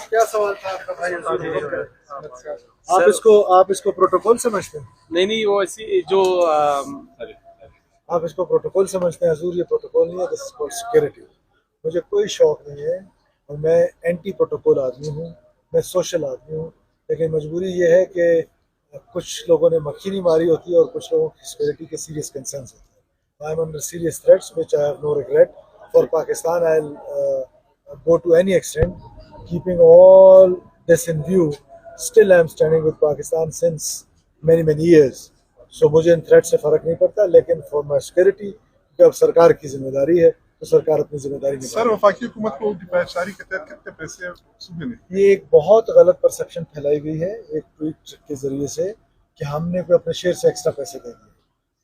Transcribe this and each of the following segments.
کیا سوال تھا آپ کا بھائی؟ آپ اس کو پروٹوکول سمجھتے ہیں؟ نہیں وہ ایسی جو آپ اس کو پروٹوکول سمجھتے ہیں؟ حضور یہ پروٹوکول نہیں ہے، دس از کالڈ سیکورٹی. مجھے کوئی شوق نہیں ہے اور میں اینٹی پروٹوکول آدمی ہوں، میں سوشل آدمی ہوں، لیکن مجبوری یہ ہے کہ کچھ لوگوں نے مکھی نہیں ماری ہوتی ہے اور کچھ لوگوں کی سیکورٹی کے سیریس کنسرنس ہوتے ہیں. I am under serious threats which I have no regret for Pakistan. I'll go to any extent. Keeping all this in view, still I am standing with Pakistan since many years. So مجھے ان threat سے فرق نہیں پڑتا، لیکن for my security جب سرکار کی ذمہ داری ہے تو سرکار اپنی ذمہ داری نبھائے. سر وفاقی حکومت کو دفاع شاری کے تحت کتنے پیسے صوبے نے؟ یہ ایک بہت غلط پرسیپشن پھیلائی گئی ہے ایک ٹویٹ کے ذریعے سے کہ ہم نے کوئی اپنے شیئر سے ایکسٹرا پیسے دے دیے.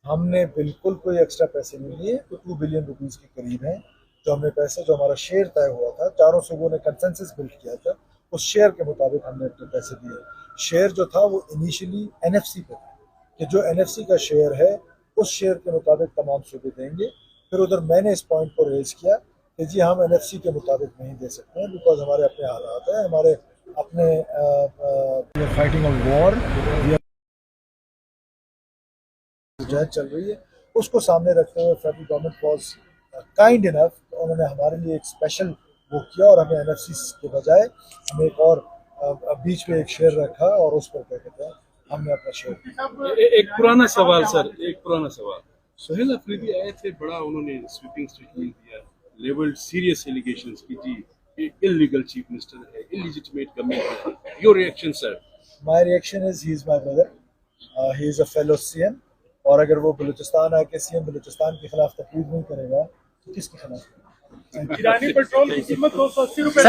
ہم نے بالکل کوئی ایکسٹرا پیسے نہیں لیے. 2 بلین روپیز کے قریب ہیں جو ہم نے پیسے، جو ہمارا شیئر طے ہوا تھا، چاروں صوبوں نے کنسنسس بلڈ کیا تھا، اس شیئر کے مطابق ہم نے اپنے پیسے دیے. شیئر جو تھا وہ انیشلی این ایف سی پہ تھا کہ جو این ایف سی کا شیئر ہے اس شیئر کے مطابق تمام صوبے دیں گے. پھر ادھر میں نے اس پوائنٹ کو ریز کیا کہ جی ہم این ایف سی کے مطابق نہیں دے سکتے ہیں بیکاز ہمارے اپنے حالات ہیں، ہمارے اپنے فائٹنگ آف وار جہد چل رہی ہے. اس کو سامنے رکھتے ہوئے فیڈرل گورنمنٹ واز کائنڈ انف، انہوں نے ہمارے لیے ایک اسپیشل وہ کیا اور ہمیں این ایف سی کے بجائے ہمیں ایک اور بیچ میں ایک شیئر رکھا اور اس پر کیا کہتے ہیں ہم نے اپنا شیئر. ایک پرانا سوال سر، ایک پرانا سوال. سہیل افریدی آئے تھے، بڑا انہوں نے سویپنگ اسٹیٹمنٹ دیا، لیولڈ سیریس ایلیگیشنز کی جی انلیگل چیف منسٹر ہے، انلیجیٹمیٹ گورنمنٹ ہے. Your reaction sir? My reaction is he is my brother, he is a fellow CM ایم، اور اگر وہ بلوچستان آ کے سی ایم بلوچستان کے خلاف تقریر نہیں کرے گا تو کس کے خلاف کرے گا؟ ایرانی پیٹرول کی قیمت 280 روپے